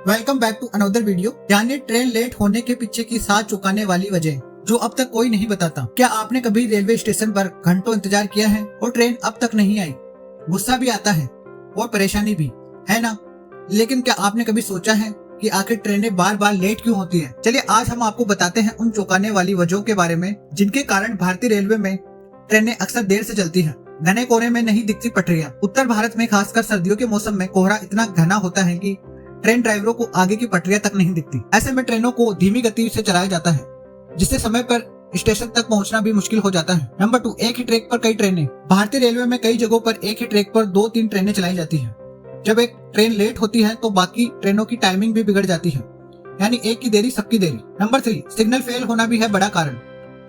Welcome back to another video. यानी train late होने के पीछे की साथ चुकाने वाली वजह जो अब तक कोई नहीं बताता। क्या आपने कभी रेलवे स्टेशन पर घंटों इंतजार किया है और ट्रेन अब तक नहीं आई? गुस्सा भी आता है और परेशानी भी, है ना? लेकिन क्या आपने कभी सोचा है कि आखिर ट्रेनें बार बार लेट क्यों होती है? चलिए आज हम आपको बताते हैं उन चौंकाने वाली वजहों के बारे में जिनके कारण भारतीय रेलवे में ट्रेनें अक्सर देर से चलती हैं। घने कोहरे में नहीं दिखती पटरियां। उत्तर भारत में खासकर सर्दियों के मौसम में कोहरा इतना घना होता है कि ट्रेन ड्राइवरों को आगे की पटरियां तक नहीं दिखती। ऐसे में ट्रेनों को धीमी गति से चलाया जाता है जिससे समय पर स्टेशन तक पहुंचना भी मुश्किल हो जाता है। नंबर 2, एक ही ट्रैक पर कई ट्रेनें। भारतीय रेलवे में कई जगहों पर एक ही ट्रैक पर 2-3 ट्रेनें चलाई जाती हैं। जब एक ट्रेन लेट होती है तो बाकी ट्रेनों की टाइमिंग भी बिगड़ जाती है, यानी एक की देरी सबकी देरी। नंबर 3, सिग्नल फेल होना भी है बड़ा कारण।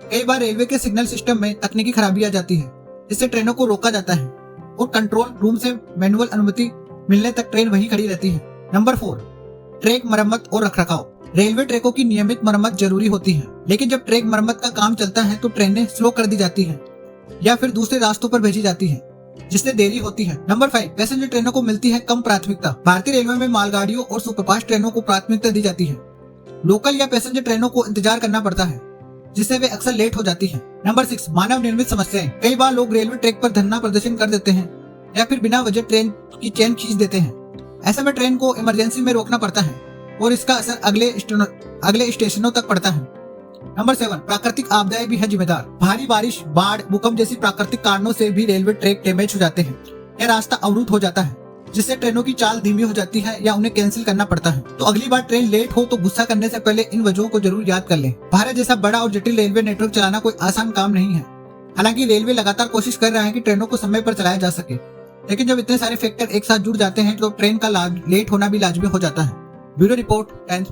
कई बार रेलवे के सिग्नल सिस्टम में तकनीकी खराबी आ जाती है जिससे ट्रेनों को रोका जाता है और कंट्रोल रूम से मैनुअल अनुमति मिलने तक ट्रेन वहीं खड़ी रहती है। नंबर 4, ट्रैक मरम्मत और रखरखाव। रेलवे ट्रैकों की नियमित मरम्मत जरूरी होती है, लेकिन जब ट्रैक मरम्मत का काम चलता है तो ट्रेनें स्लो कर दी जाती हैं या फिर दूसरे रास्तों पर भेजी जाती हैं जिससे देरी होती है। नंबर 5, पैसेंजर ट्रेनों को मिलती है कम प्राथमिकता। भारतीय रेलवे में मालगाड़ियों और सुपरफास्ट ट्रेनों को प्राथमिकता दी जाती है। लोकल या पैसेंजर ट्रेनों को इंतजार करना पड़ता है जिससे वे अक्सर लेट हो जाती हैं। नंबर 6, मानव निर्मित समस्याएं। कई बार लोग रेलवे ट्रैक पर धरना प्रदर्शन कर देते हैं या फिर बिना वजह ट्रेन की चेन खींच देते हैं। ऐसे में ट्रेन को इमरजेंसी में रोकना पड़ता है और इसका असर अगले स्टेशनों तक पड़ता है। नंबर 7, प्राकृतिक आपदाएं भी है जिम्मेदार। भारी बारिश, बाढ़, भूकंप जैसी प्राकृतिक कारणों से भी रेलवे ट्रैक डैमेज हो जाते हैं या रास्ता अवरुद्ध हो जाता है जिससे ट्रेनों की चाल धीमी हो जाती है या उन्हें कैंसिल करना पड़ता है। तो अगली बार ट्रेन लेट हो तो गुस्सा करने से पहले इन वजहों को जरूर याद कर लें। भारत जैसा बड़ा और जटिल रेलवे नेटवर्क चलाना कोई आसान काम नहीं है। हालांकि रेलवे लगातार कोशिश कर रहा है कि ट्रेनों को समय पर चलाया जा सके, लेकिन जब इतने सारे फैक्टर एक साथ जुड़ जाते हैं तो ट्रेन का लेट होना भी लाजमी हो जाता है। Bureau report, times.